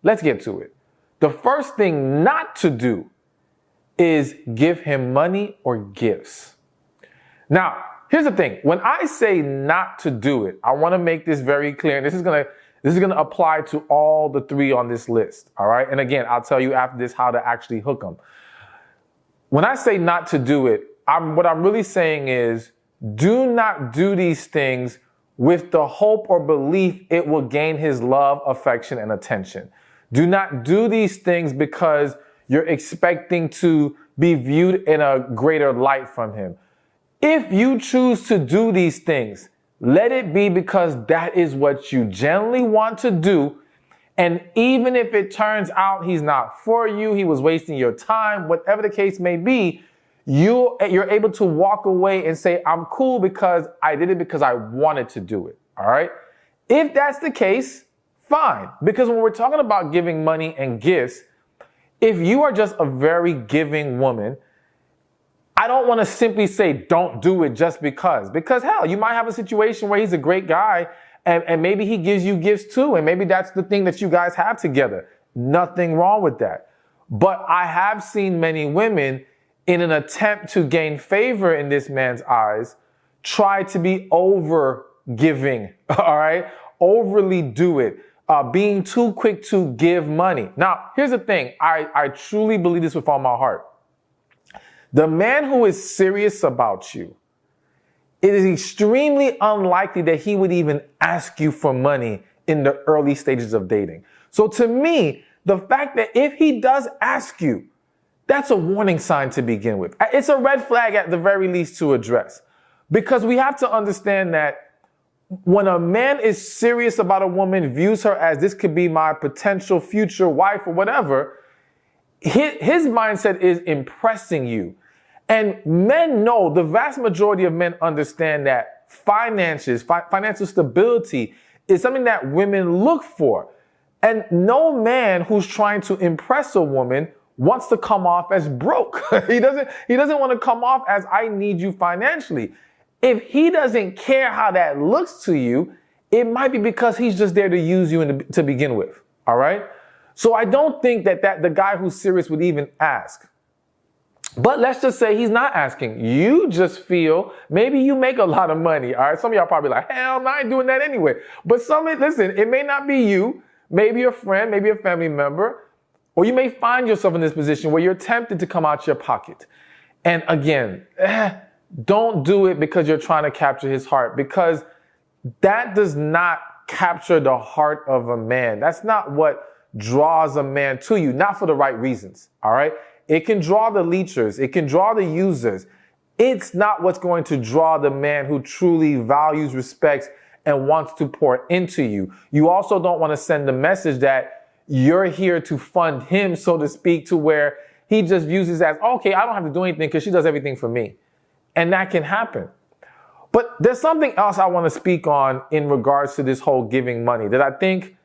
Let's get to it. The first thing not to do is give him money or gifts. Now, here's the thing. When I say not to do it, I want to make this very clear. This is gonna apply to all the three on this list. All right. And again, I'll tell you after this how to actually hook them. When I say not to do it, what I'm really saying is do not do these things with the hope or belief it will gain his love, affection, and attention. Do not do these things because you're expecting to be viewed in a greater light from him. If you choose to do these things, let it be because that is what you genuinely want to do. And even if it turns out he's not for you, he was wasting your time, whatever the case may be, you're able to walk away and say, I'm cool because I did it because I wanted to do it. All right. If that's the case, fine. Because when we're talking about giving money and gifts, if you are just a very giving woman, I don't want to simply say don't do it just because hell, you might have a situation where he's a great guy and maybe he gives you gifts too. And maybe that's the thing that you guys have together. Nothing wrong with that. But I have seen many women in an attempt to gain favor in this man's eyes, try to be over giving. All right. Overly do it. Being too quick to give money. Now, here's the thing. I truly believe this with all my heart. The man who is serious about you, it is extremely unlikely that he would even ask you for money in the early stages of dating. So to me, the fact that if he does ask you, that's a warning sign to begin with. It's a red flag at the very least to address. Because we have to understand that when a man is serious about a woman, views her as this could be my potential future wife or whatever, his mindset is impressing you. And men know, the vast majority of men understand that financial stability is something that women look for. And no man who's trying to impress a woman wants to come off as broke. He doesn't want to come off as I need you financially. If he doesn't care how that looks to you, it might be because he's just there to use you to begin with. All right. So I don't think that the guy who's serious would even ask. But let's just say he's not asking. You just feel maybe you make a lot of money. All right. Some of y'all probably like, hell, no, I ain't doing that anyway. But listen, it may not be you, maybe a friend, maybe a family member, or you may find yourself in this position where you're tempted to come out your pocket. And again, don't do it because you're trying to capture his heart, because that does not capture the heart of a man. That's not what draws a man to you, not for the right reasons. All right. It can draw the leechers. It can draw the users. It's not what's going to draw the man who truly values, respects, and wants to pour into you. You also don't want to send the message that you're here to fund him, so to speak, to where he just views it as, okay, I don't have to do anything because she does everything for me. And that can happen. But there's something else I want to speak on in regards to this whole giving money that I think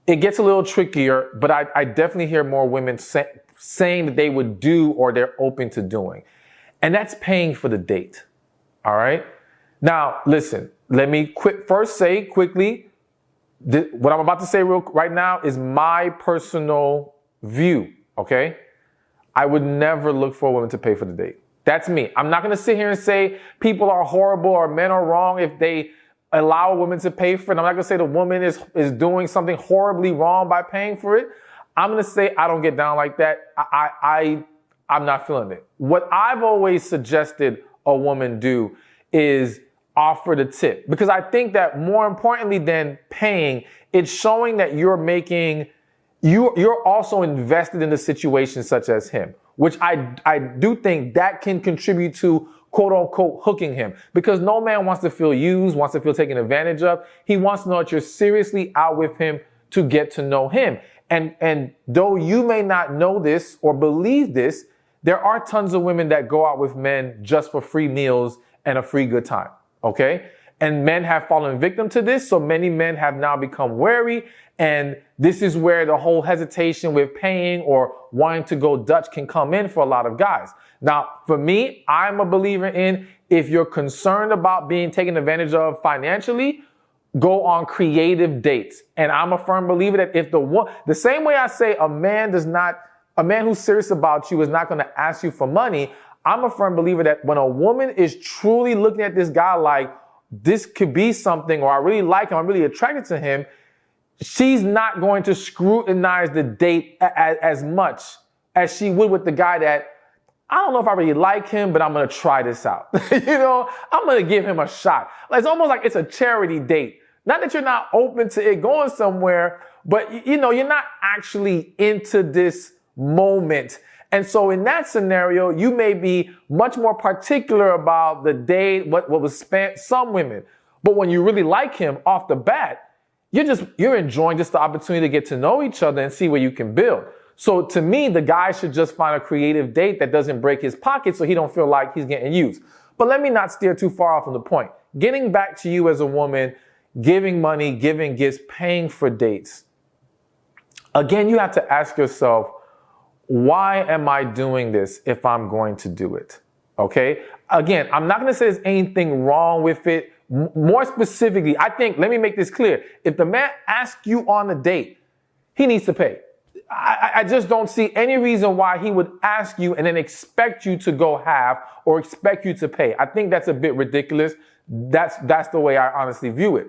it gets a little trickier, but I definitely hear more women saying that they would do or they're open to doing. And that's paying for the date. All right. Now, listen, let me first say quickly, what I'm about to say right now is my personal view. Okay. I would never look for a woman to pay for the date. That's me. I'm not going to sit here and say people are horrible or men are wrong if they allow a woman to pay for it. I'm not going to say the woman is doing something horribly wrong by paying for it. I'm going to say I don't get down like that. I'm not feeling it. What I've always suggested a woman do is offer the tip, because I think that more importantly than paying, it's showing that you're also invested in the situation such as him, which I do think that can contribute to quote unquote hooking him, because no man wants to feel used, wants to feel taken advantage of. He wants to know that you're seriously out with him to get to know him. And though you may not know this or believe this, there are tons of women that go out with men just for free meals and a free good time. Okay. And men have fallen victim to this. So many men have now become wary. And this is where the whole hesitation with paying or wanting to go Dutch can come in for a lot of guys. Now, for me, I'm a believer in, if you're concerned about being taken advantage of financially, go on creative dates. And I'm a firm believer that if the same way I say a man who's serious about you is not going to ask you for money, I'm a firm believer that when a woman is truly looking at this guy like, this could be something, or I really like him, I'm really attracted to him, she's not going to scrutinize the date as much as she would with the guy that, I don't know if I really like him, but I'm going to try this out. I'm going to give him a shot. It's almost like it's a charity date. Not that you're not open to it going somewhere, but you're not actually into this moment. And so in that scenario, you may be much more particular about the date, what was spent, some women. But when you really like him off the bat, you're enjoying just the opportunity to get to know each other and see where you can build. So to me, the guy should just find a creative date that doesn't break his pocket so he don't feel like he's getting used. But let me not steer too far off from the point. Getting back to you as a woman, giving money, giving gifts, paying for dates. Again, you have to ask yourself, why am I doing this if I'm going to do it? Okay? Again, I'm not going to say there's anything wrong with it. More specifically, I think, let me make this clear. If the man asks you on a date, he needs to pay. I just don't see any reason why he would ask you and then expect you to go half or expect you to pay. I think that's a bit ridiculous. That's the way I honestly view it.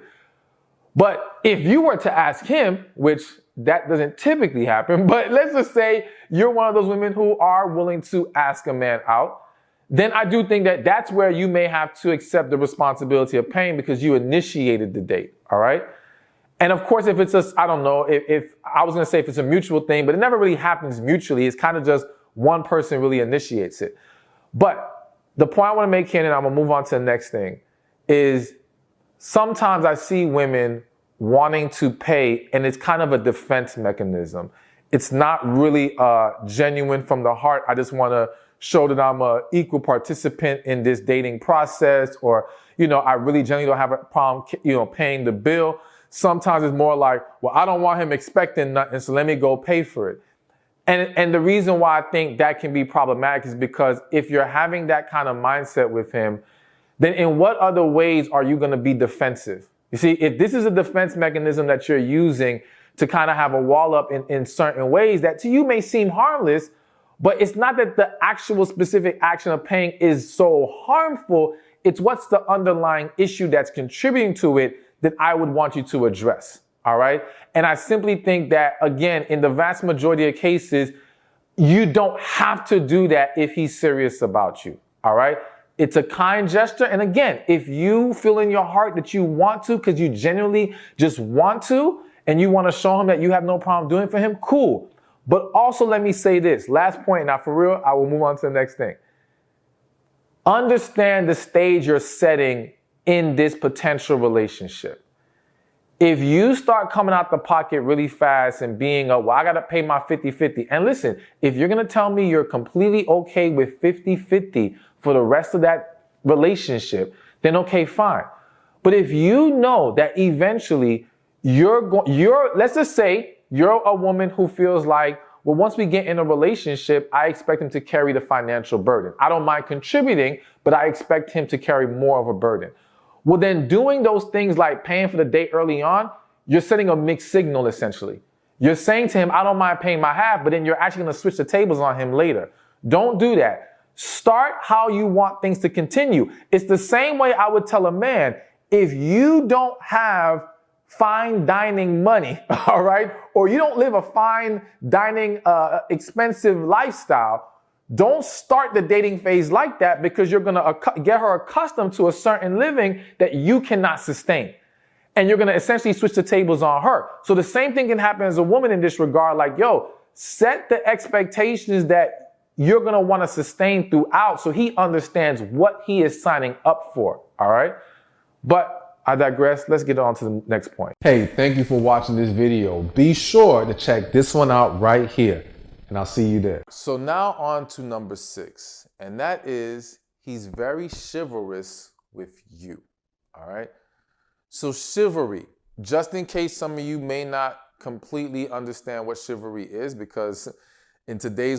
But if you were to ask him, which that doesn't typically happen, but let's just say you're one of those women who are willing to ask a man out, then I do think that that's where you may have to accept the responsibility of paying because you initiated the date, all right? And of course, if it's I don't know, if I was going to say if it's a mutual thing, but it never really happens mutually. It's kind of just one person really initiates it. But the point I want to make here, and I'm going to move on to the next thing, is sometimes I see women wanting to pay, and it's kind of a defense mechanism. It's not really genuine from the heart. I just want to show that I'm an equal participant in this dating process, or, I really genuinely don't have a problem, paying the bill. Sometimes it's more like, well, I don't want him expecting nothing, so let me go pay for it. And the reason why I think that can be problematic is because if you're having that kind of mindset with him, then in what other ways are you going to be defensive? You see, if this is a defense mechanism that you're using to kind of have a wall up in certain ways that to you may seem harmless, but it's not that the actual specific action of paying is so harmful. It's what's the underlying issue that's contributing to it that I would want you to address. All right. And I simply think that, again, in the vast majority of cases, you don't have to do that if he's serious about you. All right. It's a kind gesture. And again, if you feel in your heart that you want to, because you genuinely just want to, and you want to show him that you have no problem doing it for him, cool. But also let me say this, last point. Now for real, I will move on to the next thing. Understand the stage you're setting in this potential relationship. If you start coming out the pocket really fast and being well, I got to pay my 50-50. And listen, if you're going to tell me you're completely okay with 50-50 for the rest of that relationship, then okay, fine. But if you know that eventually let's just say you're a woman who feels like, well, once we get in a relationship, I expect him to carry the financial burden. I don't mind contributing, but I expect him to carry more of a burden. Well, then doing those things like paying for the date early on, you're sending a mixed signal, essentially. You're saying to him, I don't mind paying my half, but then you're actually going to switch the tables on him later. Don't do that. Start how you want things to continue. It's the same way I would tell a man, if you don't have fine dining money, all right, or you don't live a fine dining, expensive lifestyle, don't start the dating phase like that because you're going to get her accustomed to a certain living that you cannot sustain. And you're going to essentially switch the tables on her. So the same thing can happen as a woman in this regard. Like, set the expectations that you're going to want to sustain throughout so he understands what he is signing up for. All right. But I digress. Let's get on to the next point. Hey, thank you for watching this video. Be sure to check this one out right here. And I'll see you there. So now on to number 6. And that is, he's very chivalrous with you. All right. So chivalry, just in case some of you may not completely understand what chivalry is, because in today's